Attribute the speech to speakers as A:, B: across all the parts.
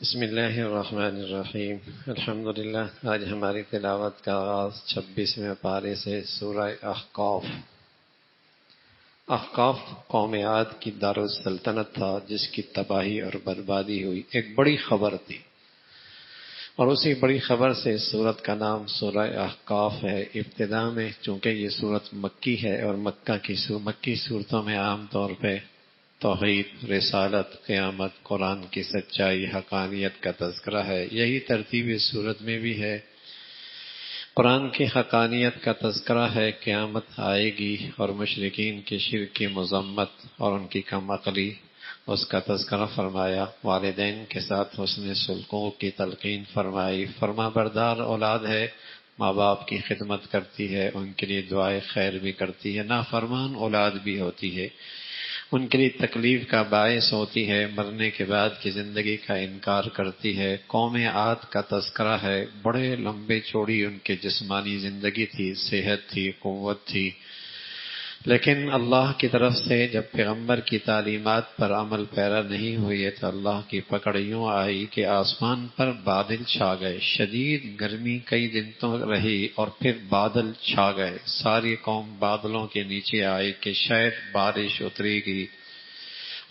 A: بسم اللہ الرحمن الرحیم۔ الحمدللہ۔ آج ہماری تلاوت کا آغاز 26ویں پارے سے سورہ احقاف۔ احقاف قوم عاد کی دارالسلطنت تھا جس کی تباہی اور بربادی ہوئی، ایک بڑی خبر تھی، اور اسی بڑی خبر سے اس سورت کا نام سورہ احقاف ہے۔ ابتدا میں چونکہ یہ سورت مکی ہے اور مکی صورتوں میں عام طور پہ توحید، رسالت، قیامت، قرآن کی سچائی، حقانیت کا تذکرہ ہے، یہی ترتیب اس صورت میں بھی ہے۔ قرآن کی حقانیت کا تذکرہ ہے، قیامت آئے گی، اور مشرکین کے شرک کی مذمت اور ان کی کم عقلی، اس کا تذکرہ فرمایا۔ والدین کے ساتھ حسن سلوک کی تلقین فرمائی۔ فرما بردار اولاد ہے، ماں باپ کی خدمت کرتی ہے، ان کے لیے دعائے خیر بھی کرتی ہے، نافرمان اولاد بھی ہوتی ہے، ان کے لیے تکلیف کا باعث ہوتی ہے، مرنے کے بعد کی زندگی کا انکار کرتی ہے۔ قوم عاد کا تذکرہ ہے، بڑے لمبے چوڑی ان کے جسمانی زندگی تھی، صحت تھی، قوت تھی، لیکن اللہ کی طرف سے جب پیغمبر کی تعلیمات پر عمل پیرا نہیں ہوئے تو اللہ کی پکڑ یوں آئی کہ آسمان پر بادل چھا گئے، شدید گرمی کئی دن تو رہی، اور پھر بادل چھا گئے، ساری قوم بادلوں کے نیچے آئی کہ شاید بارش اترے گی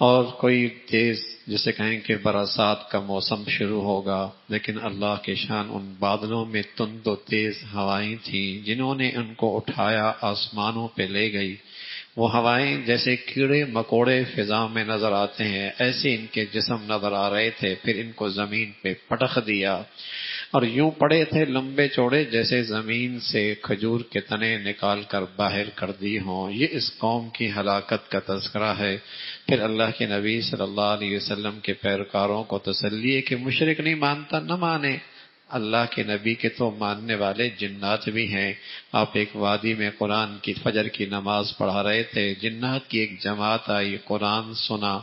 A: اور کوئی تیز جسے کہیں کہ برسات کا موسم شروع ہوگا، لیکن اللہ کے شان ان بادلوں میں تند و تیز ہوائیں تھیں جنہوں نے ان کو اٹھایا، آسمانوں پہ لے گئی۔ وہ ہوائیں جیسے کیڑے مکوڑے فضا میں نظر آتے ہیں، ایسے ان کے جسم نظر آ رہے تھے، پھر ان کو زمین پہ پٹخ دیا، اور یوں پڑے تھے لمبے چوڑے جیسے زمین سے کھجور کے تنے نکال کر باہر کر دی ہوں۔ یہ اس قوم کی ہلاکت کا تذکرہ ہے۔ پھر اللہ کے نبی صلی اللہ علیہ وسلم کے پیروکاروں کو تسلی ہے کہ مشرک نہیں مانتا، نہ مانے، اللہ کے نبی کے تو ماننے والے جنات بھی ہیں۔ آپ ایک وادی میں قرآن کی فجر کی نماز پڑھا رہے تھے، جنات کی ایک جماعت آئی، قرآن سنا،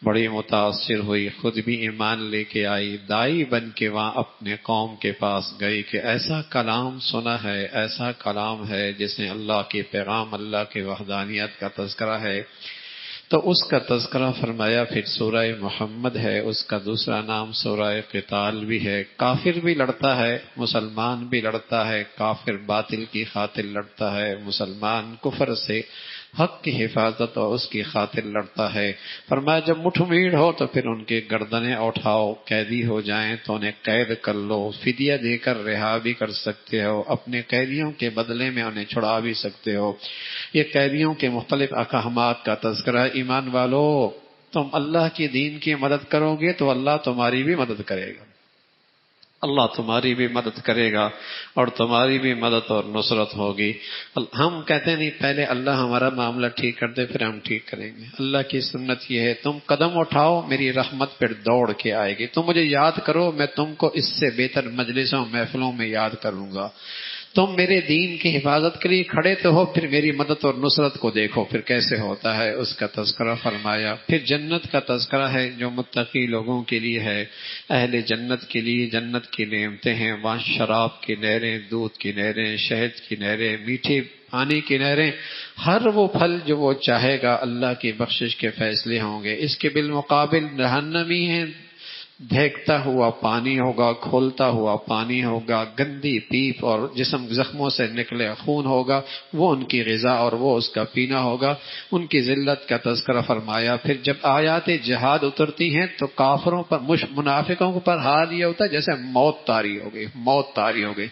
A: بڑی متاثر ہوئی، خود بھی ایمان لے کے آئی، دائی بن کے وہاں اپنے قوم کے پاس گئی کہ ایسا کلام سنا ہے، ایسا کلام ہے جس میں اللہ کے پیغام، اللہ کے وحدانیت کا تذکرہ ہے، تو اس کا تذکرہ فرمایا۔ پھر سورہ محمد ہے، اس کا دوسرا نام سورہ قتال بھی ہے۔ کافر بھی لڑتا ہے، مسلمان بھی لڑتا ہے، کافر باطل کی خاطر لڑتا ہے، مسلمان کفر سے حق کی حفاظت اور اس کی خاطر لڑتا ہے۔ فرمایا جب مٹھ بھیڑ ہو تو پھر ان کے گردنیں اٹھاؤ، قیدی ہو جائیں تو انہیں قید کر لو، فدیہ دے کر رہا بھی کر سکتے ہو، اپنے قیدیوں کے بدلے میں انہیں چھڑا بھی سکتے ہو۔ یہ قیدیوں کے مختلف احکامات کا تذکرہ۔ ایمان والو، تم اللہ کی دین کی مدد کرو گے تو اللہ تمہاری بھی مدد کرے گا، اللہ تمہاری بھی مدد کرے گا، اور تمہاری بھی مدد اور نصرت ہوگی۔ ہم کہتے نہیں پہلے اللہ ہمارا معاملہ ٹھیک کر دے پھر ہم ٹھیک کریں گے۔ اللہ کی سنت یہ ہے، تم قدم اٹھاؤ میری رحمت پھر دوڑ کے آئے گی، تم مجھے یاد کرو میں تم کو اس سے بہتر مجلسوں محفلوں میں یاد کروں گا، تم میرے دین کی حفاظت کے لیے کھڑے تو ہو، پھر میری مدد اور نصرت کو دیکھو پھر کیسے ہوتا ہے، اس کا تذکرہ فرمایا۔ پھر جنت کا تذکرہ ہے جو متقی لوگوں کے لیے ہے، اہل جنت کے لیے جنت کی نعمتیں ہیں، وہاں شراب کی نہریں، دودھ کی نہریں، شہد کی نہریں، میٹھے پانی کی نہریں، ہر وہ پھل جو وہ چاہے گا، اللہ کی بخشش کے فیصلے ہوں گے۔ اس کے بالمقابل جہنمی ہیں، دھیکتا ہوا پانی ہوگا، کھولتا ہوا پانی ہوگا، گندی پیپ اور جسم زخموں سے نکلے خون ہوگا، وہ ان کی غذا اور وہ اس کا پینا ہوگا، ان کی ذلت کا تذکرہ فرمایا۔ پھر جب آیات جہاد اترتی ہیں تو کافروں پر، منافقوں پر حال یہ ہوتا ہے جیسے موت طاری ہو گئی، موت طاری ہو گئی،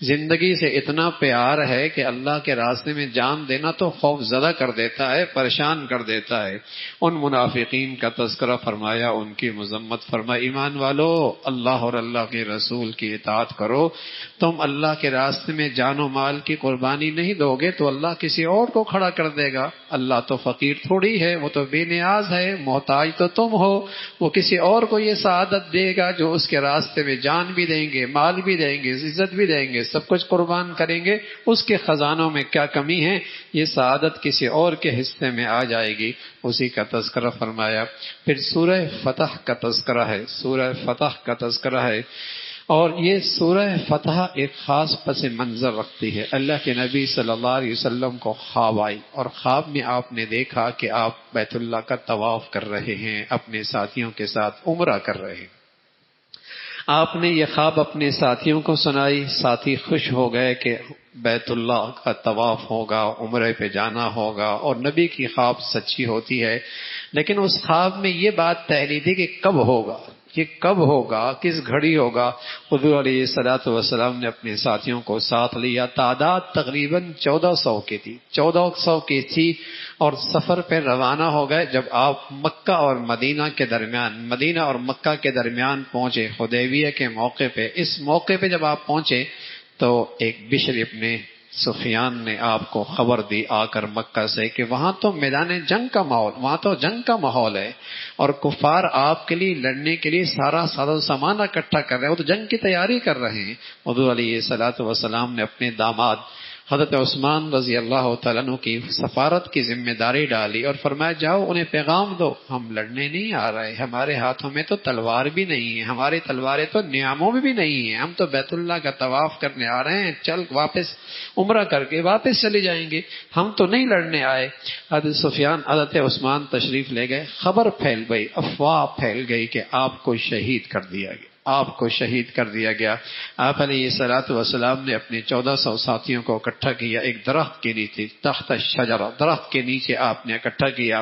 A: زندگی سے اتنا پیار ہے کہ اللہ کے راستے میں جان دینا تو خوف زدہ کر دیتا ہے، پریشان کر دیتا ہے۔ ان منافقین کا تذکرہ فرمایا، ان کی مذمت فرمائی۔ ایمان والو، اللہ اور اللہ کے رسول کی اطاعت کرو، تم اللہ کے راستے میں جان و مال کی قربانی نہیں دو گے تو اللہ کسی اور کو کھڑا کر دے گا۔ اللہ تو فقیر تھوڑی ہے، وہ تو بے نیاز ہے، محتاج تو تم ہو، وہ کسی اور کو یہ سعادت دے گا جو اس کے راستے میں جان بھی دیں گے، مال بھی دیں گے، عزت بھی دیں گے، سب کچھ قربان کریں گے، اس کے خزانوں میں کیا کمی ہے، یہ سعادت کسی اور کے حصے میں آ جائے گی، اسی کا تذکرہ فرمایا۔ پھر سورہ فتح کا تذکرہ ہے، سورہ فتح کا تذکرہ ہے، اور یہ سورہ فتح ایک خاص پس منظر رکھتی ہے۔ اللہ کے نبی صلی اللہ علیہ وسلم کو خواب آئی، اور خواب میں آپ نے دیکھا کہ آپ بیت اللہ کا طواف کر رہے ہیں، اپنے ساتھیوں کے ساتھ عمرہ کر رہے ہیں۔ آپ نے یہ خواب اپنے ساتھیوں کو سنائی، ساتھی خوش ہو گئے کہ بیت اللہ کا طواف ہوگا، عمرے پہ جانا ہوگا، اور نبی کی خواب سچی ہوتی ہے۔ لیکن اس خواب میں یہ بات پہلی تھی کہ کب ہوگا، یہ کب ہوگا، کس گھڑی ہوگا۔ حضور علیہ الصلوۃ والسلام نے اپنے ساتھیوں کو ساتھ لیا، تعداد تقریباً 1400 کی تھی، 1400 کی تھی، اور سفر پہ روانہ ہو گئے۔ جب آپ مکہ اور مدینہ کے درمیان، مدینہ اور مکہ کے درمیان پہنچے حدیبیہ کے موقع پہ، اس موقع پہ جب آپ پہنچے تو ایک بشر ابن سفیان نے آپ کو خبر دی آ کر مکہ سے کہ وہاں تو میدان جنگ کا ماحول، وہاں تو جنگ کا ماحول ہے، اور کفار آپ کے لیے لڑنے کے لیے سارا ساز و سامان اکٹھا کر رہے ہیں، وہ تو جنگ کی تیاری کر رہے ہیں۔ حضور علیہ الصلوۃ والسلام نے اپنے داماد حضرت عثمان رضی اللہ تعالیٰ عنہ کی سفارت کی ذمہ داری ڈالی اور فرمایا جاؤ انہیں پیغام دو، ہم لڑنے نہیں آ رہے، ہمارے ہاتھوں میں تو تلوار بھی نہیں ہے، ہماری تلواریں تو نیاموں میں بھی نہیں ہیں، ہم تو بیت اللہ کا طواف کرنے آ رہے ہیں، چل واپس عمرہ کر کے واپس چلے جائیں گے، ہم تو نہیں لڑنے آئے۔ حضرت عثمان تشریف لے گئے، خبر پھیل گئی، افواہ پھیل گئی کہ آپ کو شہید کر دیا گیا، آپ کو شہید کر دیا گیا۔ آپ علیہ الصلوۃ والسلام نے اپنے 1400 ساتھیوں کو اکٹھا کیا، ایک درخت کے نیچے، تحت الشجرہ، درخت کے نیچے آپ نے اکٹھا کیا،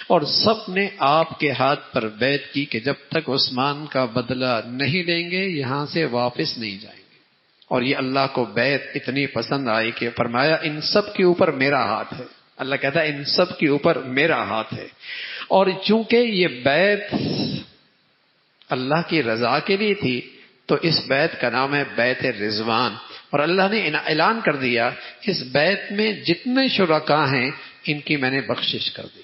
A: اور سب نے آپ کے ہاتھ پر بیعت کی کہ جب تک عثمان کا بدلہ نہیں لیں گے یہاں سے واپس نہیں جائیں گے۔ اور یہ اللہ کو بیعت اتنی پسند آئی کہ فرمایا ان سب کے اوپر میرا ہاتھ ہے، اللہ کہتا ہے ان سب کے اوپر میرا ہاتھ ہے۔ اور چونکہ یہ بیعت اللہ کی رضا کے لیے تھی تو اس بیعت کا نام ہے بیعت رضوان، اور اللہ نے اعلان کر دیا اس بیعت میں جتنے شرکاء ہیں ان کی میں نے بخشش کر دی،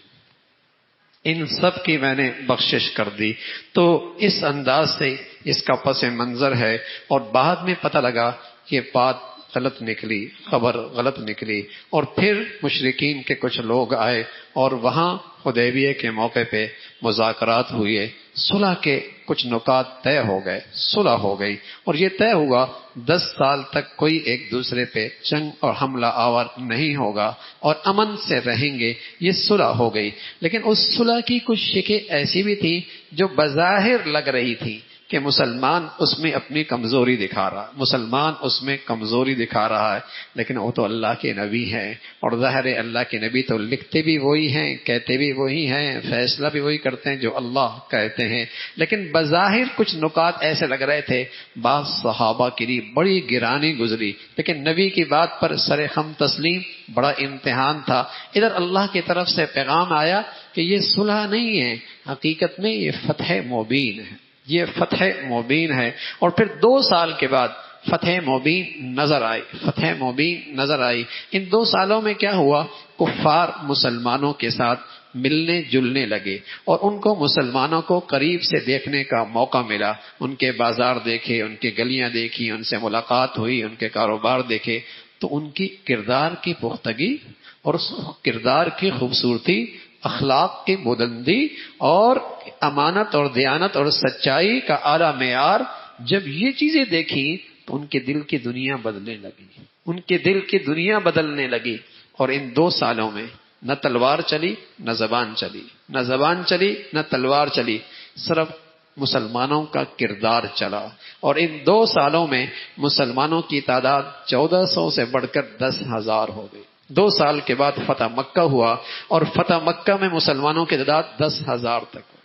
A: ان سب کی میں نے بخشش کر دی۔ تو اس انداز سے اس کا پس منظر ہے، اور بعد میں پتہ لگا یہ بات غلط نکلی، خبر غلط نکلی، اور پھر مشرکین کے کچھ لوگ آئے اور وہاں حدیبیہ کے موقع پہ مذاکرات ہوئے، صلح کے کچھ نکات طے ہو گئے، صلح ہو گئی، اور یہ طے ہوا 10 سال تک کوئی ایک دوسرے پہ جنگ اور حملہ آور نہیں ہوگا اور امن سے رہیں گے، یہ صلح ہو گئی۔ لیکن اس صلح کی کچھ شکیں ایسی بھی تھی جو بظاہر لگ رہی تھی کہ مسلمان اس میں اپنی کمزوری دکھا رہا، مسلمان اس میں کمزوری دکھا رہا ہے، لیکن وہ تو اللہ کے نبی ہیں، اور ظاہر اللہ کے نبی تو لکھتے بھی وہی ہیں، کہتے بھی وہی ہیں، فیصلہ بھی وہی کرتے ہیں جو اللہ کہتے ہیں۔ لیکن بظاہر کچھ نکات ایسے لگ رہے تھے، بعض صحابہ کے لیے بڑی گرانی گزری، لیکن نبی کی بات پر سر خم تسلیم، بڑا امتحان تھا۔ ادھر اللہ کی طرف سے پیغام آیا کہ یہ صلح نہیں ہے، حقیقت میں یہ فتح مبین ہے، یہ فتح مبین ہے۔ اور پھر 2 سال کے بعد فتح مبین نظر آئی، فتح مبین نظر آئی۔ ان 2 سالوں میں کیا ہوا، کفار مسلمانوں کے ساتھ ملنے جلنے لگے، اور ان کو مسلمانوں کو قریب سے دیکھنے کا موقع ملا، ان کے بازار دیکھے، ان کی گلیاں دیکھی، ان سے ملاقات ہوئی، ان کے کاروبار دیکھے، تو ان کی کردار کی پختگی اور اس کردار کی خوبصورتی، اخلاق کی بلندی اور امانت اور دیانت اور سچائی کا اعلیٰ معیار، جب یہ چیزیں دیکھی تو ان کے دل کی دنیا بدلنے لگی، ان کے دل کی دنیا بدلنے لگی۔ اور ان 2 سالوں میں نہ تلوار چلی نہ زبان چلی، نہ زبان چلی نہ تلوار چلی، صرف مسلمانوں کا کردار چلا۔ اور ان 2 سالوں میں مسلمانوں کی تعداد 1400 سے بڑھ کر 10,000 ہو گئی۔ 2 سال کے بعد فتح مکہ ہوا، اور فتح مکہ میں مسلمانوں کی تعداد 10,000 تک ہوئی۔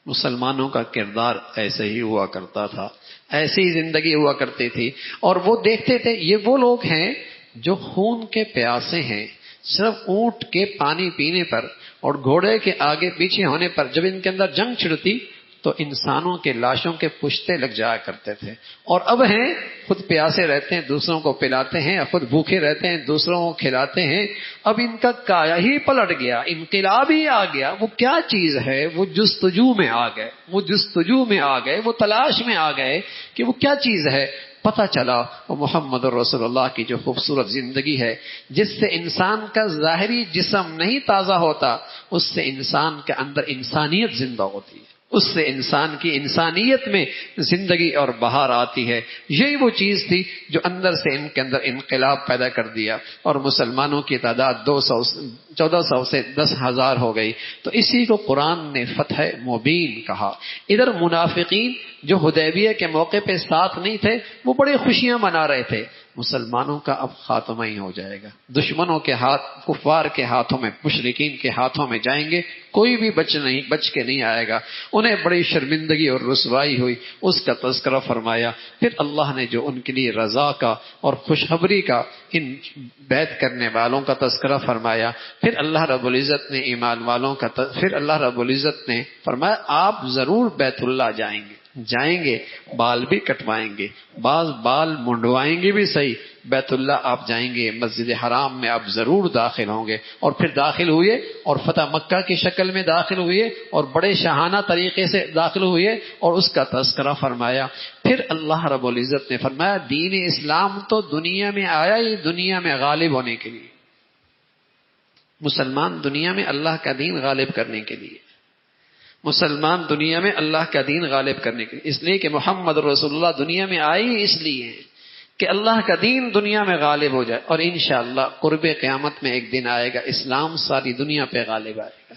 A: مسلمانوں کا کردار ایسے ہی ہوا کرتا تھا، ایسی ہی زندگی ہوا کرتی تھی، اور وہ دیکھتے تھے یہ وہ لوگ ہیں جو خون کے پیاسے ہیں، صرف اونٹ کے پانی پینے پر اور گھوڑے کے آگے پیچھے ہونے پر جب ان کے اندر جنگ چھڑتی تو انسانوں کے لاشوں کے پشتے لگ جایا کرتے تھے، اور اب ہیں خود پیاسے رہتے ہیں دوسروں کو پلاتے ہیں، خود بھوکے رہتے ہیں دوسروں کو کھلاتے ہیں۔ اب ان کا کایا ہی پلٹ گیا، انقلاب ہی آ گیا۔ وہ کیا چیز ہے، وہ جستجو میں آ گئے، وہ جستجو میں آ گئے، وہ تلاش میں آ گئے کہ وہ کیا چیز ہے۔ پتہ چلا وہ محمد رسول اللہ کی جو خوبصورت زندگی ہے، جس سے انسان کا ظاہری جسم نہیں تازہ ہوتا، اس سے انسان کے اندر انسانیت زندہ ہوتی ہے، اس سے انسان کی انسانیت میں زندگی اور بہار آتی ہے. یہی وہ چیز تھی جو اندر سے ان کے اندر انقلاب پیدا کر دیا اور مسلمانوں کی تعداد 1400 سے 10,000 ہو گئی. تو اسی کو قرآن نے فتح مبین کہا. ادھر منافقین جو حدیبیہ کے موقع پہ ساتھ نہیں تھے وہ بڑی خوشیاں منا رہے تھے. مسلمانوں کا اب خاتمہ ہی ہو جائے گا. دشمنوں کے ہاتھ، کفار کے ہاتھوں میں، مشرکین کے ہاتھوں میں جائیں گے. کوئی بھی بچ کے نہیں آئے گا. انہیں بڑی شرمندگی اور رسوائی ہوئی، اس کا تذکرہ فرمایا. پھر اللہ نے جو ان کے لیے رضا کا اور خوشخبری کا، ان بیعت کرنے والوں کا تذکرہ فرمایا. پھر اللہ رب العزت نے ایمان والوں کا پھر اللہ رب العزت نے فرمایا آپ ضرور بیت اللہ جائیں گے، بال بھی کٹوائیں گے، بعض بال منڈوائیں گے بھی صحیح. بیت اللہ آپ جائیں گے، مسجد حرام میں آپ ضرور داخل ہوں گے. اور پھر داخل ہوئے اور فتح مکہ کی شکل میں داخل ہوئے اور بڑے شاہانہ طریقے سے داخل ہوئے اور اس کا تذکرہ فرمایا. پھر اللہ رب العزت نے فرمایا دین اسلام تو دنیا میں آیا ہی دنیا میں غالب ہونے کے لیے. مسلمان دنیا میں اللہ کا دین غالب کرنے کے لیے، مسلمان دنیا میں اللہ کا دین غالب کرنے کے لیے، اس لیے کہ محمد رسول اللہ دنیا میں آئے ہی اس لیے ہیں کہ اللہ کا دین دنیا میں غالب ہو جائے. اور انشاءاللہ قرب قیامت میں ایک دن آئے گا اسلام ساری دنیا پہ غالب آئے گا.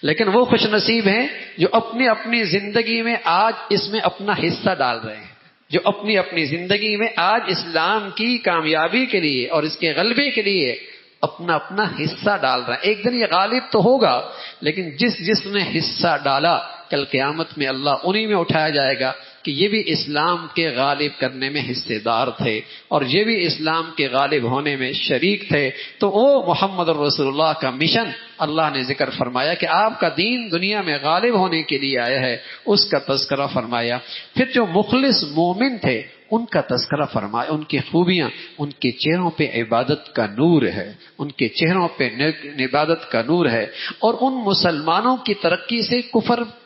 A: لیکن وہ خوش نصیب ہیں جو اپنی اپنی زندگی میں آج اس میں اپنا حصہ ڈال رہے ہیں، جو اپنی اپنی زندگی میں آج اسلام کی کامیابی کے لیے اور اس کے غلبے کے لیے اپنا حصہ ڈال رہا ہے. ایک دن یہ غالب تو ہوگا، لیکن جس نے حصہ ڈالا کل قیامت میں اللہ انہی میں اٹھایا جائے گا کہ یہ بھی اسلام کے غالب کرنے میں حصے دار تھے اور یہ بھی اسلام کے غالب ہونے میں شریک تھے. تو وہ محمد رسول اللہ کا مشن اللہ نے ذکر فرمایا کہ آپ کا دین دنیا میں غالب ہونے کے لیے آیا ہے، اس کا تذکرہ فرمایا. پھر جو مخلص مومن تھے ان کا تذکرہ فرمایا، ان کی خوبیاں، ان کے چہروں پہ عبادت کا نور ہے، ان کے چہروں پہ عبادت کا نور ہے. اور ان مسلمانوں کی ترقی سے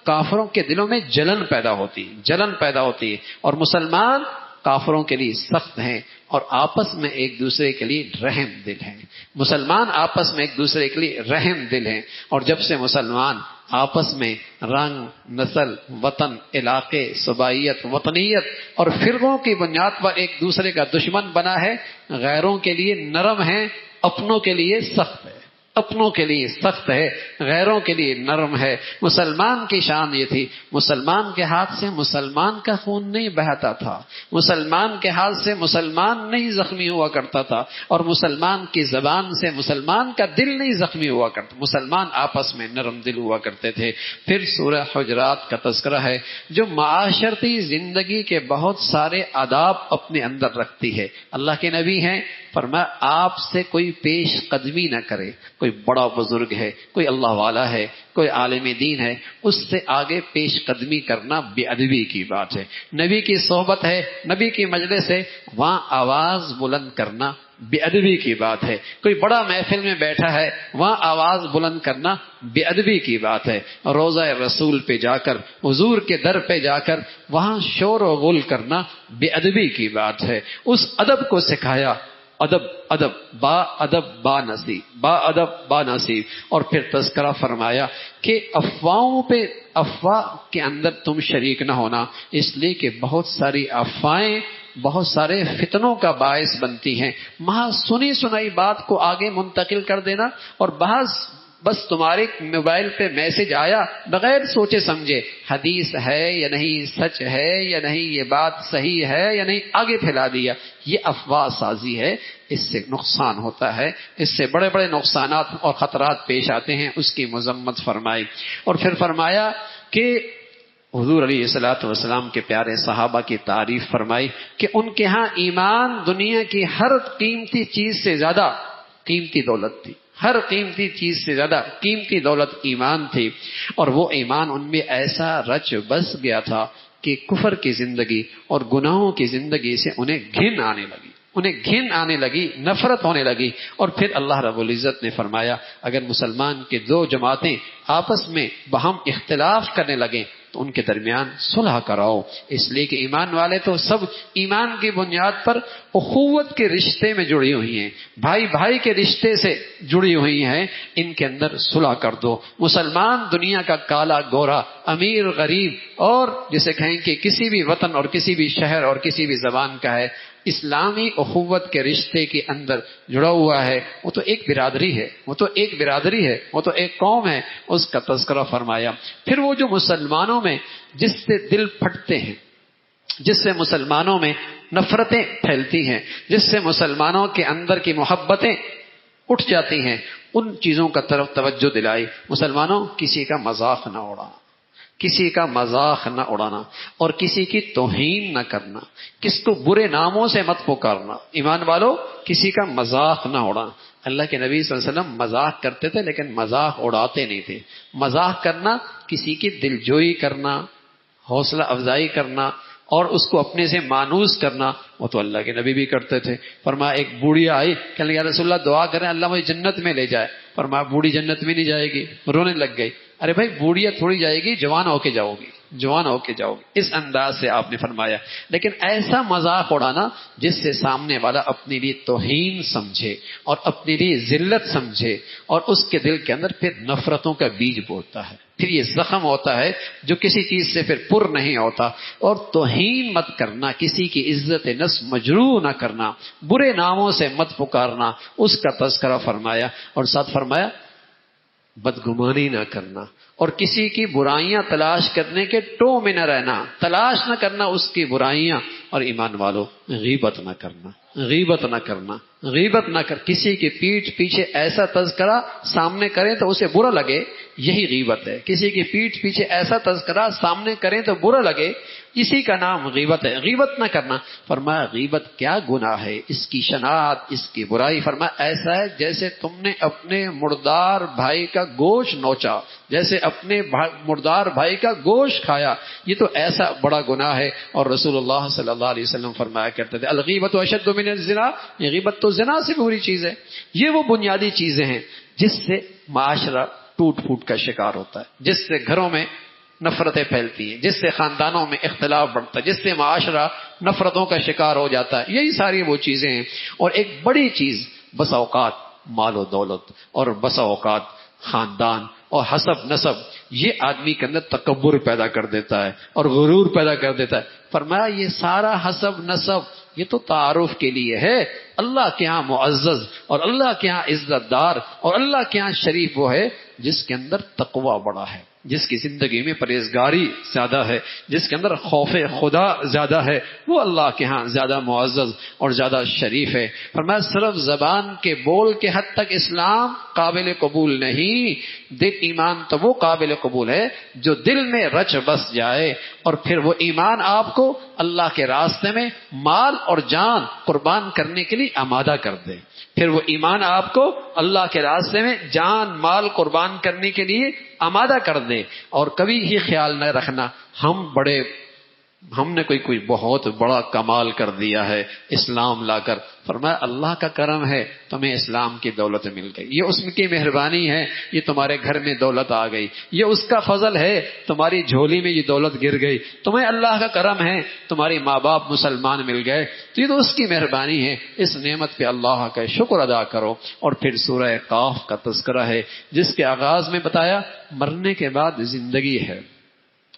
A: کافروں کے دلوں میں جلن پیدا ہوتی ہے اور مسلمان کافروں کے لیے سخت ہیں اور آپس میں ایک دوسرے کے لیے رحم دل ہیں. مسلمان آپس میں ایک دوسرے کے لیے رحم دل ہیں. اور جب سے مسلمان آپس میں رنگ، نسل، وطن، علاقے، صوبائیت، وطنیت اور فرقوں کی بنیاد پر ایک دوسرے کا دشمن بنا ہے، غیروں کے لیے نرم ہے، اپنوں کے لیے سخت ہے. اپنوں کے لیے سخت ہے، غیروں کے لیے نرم ہے. مسلمان کی شان یہ تھی، مسلمان کے ہاتھ سے مسلمان کا خون نہیں بہتا تھا، مسلمان کے ہاتھ سے مسلمان نہیں زخمی ہوا کرتا تھا، اور مسلمان کی زبان سے مسلمان کا دل نہیں زخمی ہوا کرتا. مسلمان آپس میں نرم دل ہوا کرتے تھے. پھر سورہ حجرات کا تذکرہ ہے جو معاشرتی زندگی کے بہت سارے آداب اپنے اندر رکھتی ہے. اللہ کے نبی ہیں، فرمایا آپ سے کوئی پیش قدمی نہ کرے. کوئی بڑا بزرگ ہے، کوئی اللہ والا ہے، کوئی عالم دین ہے، اس سے آگے پیش قدمی کرنا بے ادبی کی بات ہے. نبی کی صحبت ہے، نبی کی مجلس ہے، وہاں آواز بلند کرنا بے ادبی کی بات ہے. کوئی بڑا محفل میں بیٹھا ہے، وہاں آواز بلند کرنا بے ادبی کی بات ہے. روضہ رسول پہ جا کر، حضور کے در پہ جا کر وہاں شور و غل کرنا بے ادبی کی بات ہے. اس ادب کو سکھایا، ادب با نصیب. اور پھر تذکرہ فرمایا کہ افواہ کے اندر تم شریک نہ ہونا، اس لیے کہ بہت ساری افواہیں بہت سارے فتنوں کا باعث بنتی ہیں. محض سنی سنائی بات کو آگے منتقل کر دینا، اور بس تمہارے موبائل پہ میسج آیا بغیر سوچے سمجھے، حدیث ہے یا نہیں، سچ ہے یا نہیں، یہ بات صحیح ہے یا نہیں، آگے پھیلا دیا. یہ افواہ سازی ہے، اس سے نقصان ہوتا ہے، اس سے بڑے بڑے نقصانات اور خطرات پیش آتے ہیں. اس کی مذمت فرمائی. اور پھر فرمایا کہ حضور علیہ الصلوۃ والسلام کے پیارے صحابہ کی تعریف فرمائی کہ ان کے ہاں ایمان دنیا کی ہر قیمتی چیز سے زیادہ قیمتی دولت تھی. ہر قیمتی چیز سے زیادہ قیمتی دولت ایمان تھی. اور وہ ایمان ان میں ایسا رچ بس گیا تھا کہ کفر کی زندگی اور گناہوں کی زندگی سے انہیں گھن آنے لگی، نفرت ہونے لگی. اور پھر اللہ رب العزت نے فرمایا اگر مسلمان کے دو جماعتیں آپس میں باہم اختلاف کرنے لگیں، تو ان کے درمیان صلح کراؤ، اس لیے کہ ایمان والے تو سب ایمان کی بنیاد پر اخوت کے رشتے میں جڑی ہوئی ہیں، بھائی بھائی کے رشتے سے جڑی ہوئی ہیں، ان کے اندر صلح کر دو۔ مسلمان دنیا کا کالا گورا، امیر غریب، اور جسے کہیں کہ کسی بھی وطن اور کسی بھی شہر اور کسی بھی زبان کا ہے، اسلامی اخوت کے رشتے کے اندر جڑا ہوا ہے، وہ تو ایک برادری ہے، وہ تو ایک برادری ہے، وہ تو ایک قوم ہے، اس کا تذکرہ فرمایا۔ پھر وہ جو مسلمانوں میں جس سے دل پھٹتے ہیں، جس سے مسلمانوں میں نفرتیں پھیلتی ہیں، جس سے مسلمانوں کے اندر کی محبتیں اٹھ جاتی ہیں، ان چیزوں کا طرف توجہ دلائی۔ مسلمانوں، کسی کا مذاق نہ اڑانا، کسی کا مذاق نہ اڑانا، اور کسی کی توہین نہ کرنا، کس کو برے ناموں سے مت پکارنا۔ ایمان والو، کسی کا مذاق نہ اڑانا۔ اللہ کے نبی صلی اللہ علیہ وسلم مذاق کرتے تھے لیکن مذاق اڑاتے نہیں تھے۔ مذاق کرنا، کسی کی دلجوئی کرنا، حوصلہ افزائی کرنا، اور اس کو اپنے سے مانوس کرنا، وہ تو اللہ کے نبی بھی کرتے تھے۔ فرمایا ایک بوڑھی آئی، کہنے یا رسول اللہ دعا کریں اللہ مجھے جنت میں لے جائے۔ فرمایا بوڑھی جنت میں نہیں جائے گی، رونے لگ گئی۔ ارے بھائی بوڑھیا تھوڑی جائے گی، جوان ہو کے جاؤ گی، جوان ہو کے جاؤ گی، اس انداز سے آپ نے فرمایا۔ لیکن ایسا مذاق اڑانا جس سے سامنے والا اپنے لیے توہین سمجھے اور اپنے لیے ذلت سمجھے، اور اس کے دل کے اندر پھر نفرتوں کا بیج بوتا ہے، پھر یہ زخم ہوتا ہے جو کسی چیز سے پھر پر نہیں ہوتا۔ اور توہین مت کرنا، کسی کی عزت نفس مجروح نہ کرنا، برے ناموں سے مت پکارنا، اس کا تذکرہ فرمایا۔ اور ساتھ فرمایا بدگمانی نہ کرنا، اور کسی کی برائیاں تلاش کرنے کے ٹو میں نہ رہنا، تلاش نہ کرنا اس کی برائیاں۔ اور ایمان والو، غیبت نہ کرنا، غیبت نہ کرنا، غیبت نہ کر، کسی کی پیٹھ پیچھے ایسا تذکرہ سامنے کریں تو اسے برا لگے، یہی غیبت ہے۔ کسی کی پیٹھ پیچھے ایسا تذکرہ سامنے کریں تو برا لگے، اسی کا نام غیبت ہے۔ غیبت نہ کرنا۔ فرمایا غیبت کیا گناہ ہے، اس کی شناعت، اس کی برائی۔ فرمایا ایسا ہے جیسے تم نے اپنے مردار بھائی کا گوشت نوچا، جیسے اپنے مردار بھائی کا گوشت کھایا، یہ تو ایسا بڑا گناہ ہے۔ اور رسول اللہ صلی اللہ علیہ وسلم فرمایا کرتے تھے الغیبت اشد من الزنا، یہ غیبت تو زنا سے بری چیز ہے۔ یہ وہ بنیادی چیزیں ہیں جس سے معاشرہ ٹوٹ پھوٹ کا شکار ہوتا ہے، جس سے گھروں میں نفرتیں پھیلتی ہیں، جس سے خاندانوں میں اختلاف بڑھتا ہے، جس سے معاشرہ نفرتوں کا شکار ہو جاتا ہے۔ یہی ساری وہ چیزیں ہیں۔ اور ایک بڑی چیز بس اوقات مال و دولت، اور بس اوقات خاندان اور حسب نسب، یہ آدمی کے اندر تکبر پیدا کر دیتا ہے اور غرور پیدا کر دیتا ہے۔ فرمایا یہ سارا حسب نسب یہ تو تعارف کے لیے ہے، اللہ کے ہاں معزز اور اللہ کے ہاں عزت دار اور اللہ کے ہاں شریف وہ ہے جس کے اندر تقوی بڑا ہے، جس کی زندگی میں پرہیزگاری زیادہ ہے، جس کے اندر خوف خدا زیادہ ہے، وہ اللہ کے ہاں زیادہ معزز اور زیادہ شریف ہے۔ فرمایا صرف زبان کے بول کے حد تک اسلام قابل قبول نہیں، دل ایمان تو وہ قابل قبول ہے جو دل میں رچ بس جائے، اور پھر وہ ایمان آپ کو اللہ کے راستے میں مال اور جان قربان کرنے کے لیے آمادہ کر دے۔ پھر وہ ایمان آپ کو اللہ کے راستے میں جان مال قربان کرنے کے لیے آمادہ کر دے۔ اور کبھی ہی خیال نہ رکھنا ہم نے کوئی بہت بڑا کمال کر دیا ہے اسلام لا کر۔ فرمایا اللہ کا کرم ہے تمہیں اسلام کی دولت مل گئی، یہ اس کی مہربانی ہے، یہ تمہارے گھر میں دولت آ گئی، یہ اس کا فضل ہے تمہاری جھولی میں یہ دولت گر گئی، تمہیں اللہ کا کرم ہے تمہاری ماں باپ مسلمان مل گئے، تو یہ تو اس کی مہربانی ہے، اس نعمت پہ اللہ کا شکر ادا کرو۔ اور پھر سورہ قاف کا تذکرہ ہے جس کے آغاز میں بتایا مرنے کے بعد زندگی ہے۔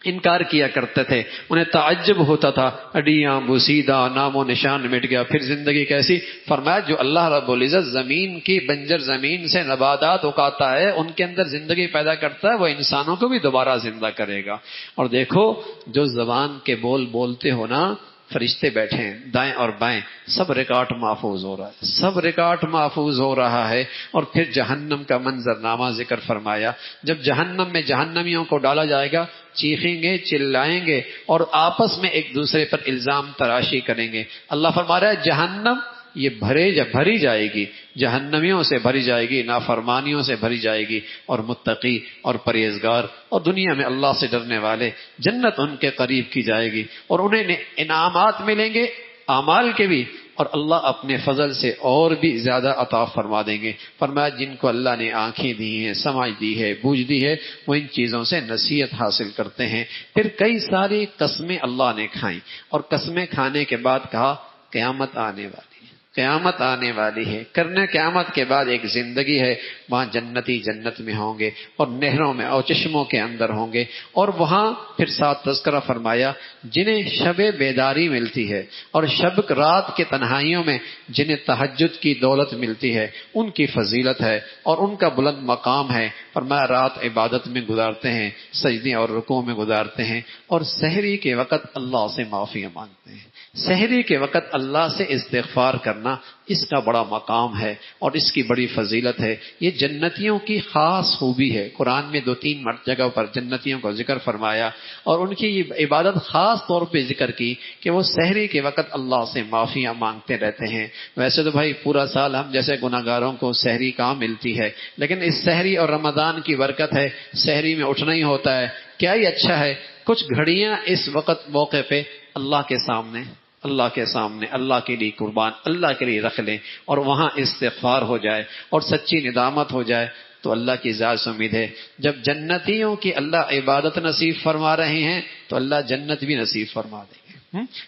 A: انکار کیا کرتے تھے، انہیں تعجب ہوتا تھا، ہڈیاں بوسیدہ، نام و نشان مٹ گیا، پھر زندگی کیسی؟ فرمایا جو اللہ رب العزت زمین کی بنجر زمین سے نباتات اگاتا ہے، ان کے اندر زندگی پیدا کرتا ہے، وہ انسانوں کو بھی دوبارہ زندہ کرے گا۔ اور دیکھو جو زبان کے بول بولتے ہو نا، فرشتے بیٹھے ہیں دائیں اور بائیں، سب ریکارڈ محفوظ ہو رہا ہے، سب ریکارڈ محفوظ ہو رہا ہے۔ اور پھر جہنم کا منظرنامہ ذکر فرمایا، جب جہنم میں جہنمیوں کو ڈالا جائے گا، چیخیں گے، چلائیں گے، اور آپس میں ایک دوسرے پر الزام تراشی کریں گے۔ اللہ فرما رہا ہے جہنم یہ بھری جائے گی، جہنمیوں سے بھری جائے گی، نافرمانیوں سے بھری جائے گی، اور متقی اور پرہیزگار اور دنیا میں اللہ سے ڈرنے والے جنت ان کے قریب کی جائے گی، اور انہیں انعامات ملیں گے اعمال کے بھی اور اللہ اپنے فضل سے اور بھی زیادہ عطا فرما دیں گے۔ فرمایا جن کو اللہ نے آنکھیں دی ہیں، سمجھ دی ہے، بوجھ دی ہے، وہ ان چیزوں سے نصیحت حاصل کرتے ہیں۔ پھر کئی ساری قسمیں اللہ نے کھائیں، اور قسمیں کھانے کے بعد کہا قیامت آنے والی ہے، قیامت آنے والی ہے، کرنے قیامت کے بعد ایک زندگی ہے، وہاں جنتی جنت میں ہوں گے اور نہروں میں اور چشموں کے اندر ہوں گے، اور وہاں پھر ساتھ تذکرہ فرمایا جنہیں شب بیداری ملتی ہے اور شب رات کے تنہائیوں میں جنہیں تہجد کی دولت ملتی ہے، ان کی فضیلت ہے اور ان کا بلند مقام ہے۔ فرمایا رات عبادت میں گزارتے ہیں، سجدے اور رکوع میں گزارتے ہیں، اور سحری کے وقت اللہ سے معافی مانگتے ہیں۔ سحری کے وقت اللہ سے استغفار کرنا اس کا بڑا مقام ہے اور اس کی بڑی فضیلت ہے۔ یہ جنتیوں کی خاص خوبی ہے۔ قرآن میں 2-3 جگہ پر جنتیوں کو ذکر فرمایا اور ان کی یہ عبادت خاص طور پہ ذکر کی کہ وہ سحری کے وقت اللہ سے معافیاں مانگتے رہتے ہیں۔ ویسے تو بھائی پورا سال ہم جیسے گناہگاروں کو سحری کہاں ملتی ہے، لیکن اس سحری اور رمضان کی برکت ہے، سحری میں اٹھنا ہی ہوتا ہے، کیا ہی اچھا ہے کچھ گھڑیاں اس وقت موقع پہ اللہ کے سامنے اللہ کے لیے قربان، اللہ کے لیے رکھ لیں اور وہاں استغفار ہو جائے اور سچی ندامت ہو جائے تو اللہ کی ذات سے امید ہے جب جنتیوں کی اللہ عبادت نصیب فرما رہے ہیں تو اللہ جنت بھی نصیب فرما دیں گے۔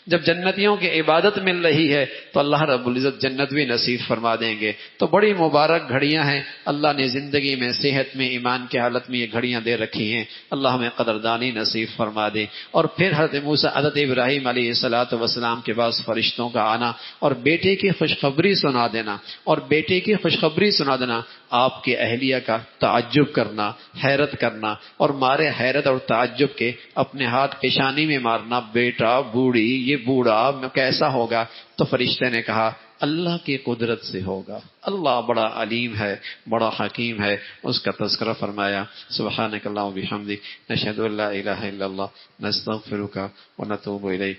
A: جب جنتیوں کی عبادت مل رہی ہے تو اللہ رب العزت جنت بھی نصیب فرما دیں گے۔ تو بڑی مبارک گھڑیاں ہیں، اللہ نے زندگی میں، صحت میں، ایمان کی حالت میں یہ گھڑیاں دے رکھی ہیں، اللہ ہمیں قدردانی نصیب فرما دے۔ اور پھر حضرت موسیٰ حضرت ابراہیم علیہ السلام کے پاس فرشتوں کا آنا اور بیٹے کی خوشخبری سنا دینا، اور بیٹے کی خوشخبری سنا دینا، آپ کے اہلیہ کا تعجب کرنا، حیرت کرنا، اور مارے حیرت اور تعجب کے اپنے ہاتھ پیشانی میں مارنا، بیٹا بوڑھی یہ بوڑھا کیسا ہوگا؟ تو فرشتے نے کہا اللہ کی قدرت سے ہوگا، اللہ بڑا علیم ہے، بڑا حکیم ہے، اس کا تذکرہ فرمایا۔ سبحانک اللہم و بحمدک، نشہد ان لا الہ الا اللہ، نستغفرک و نتوب الیک۔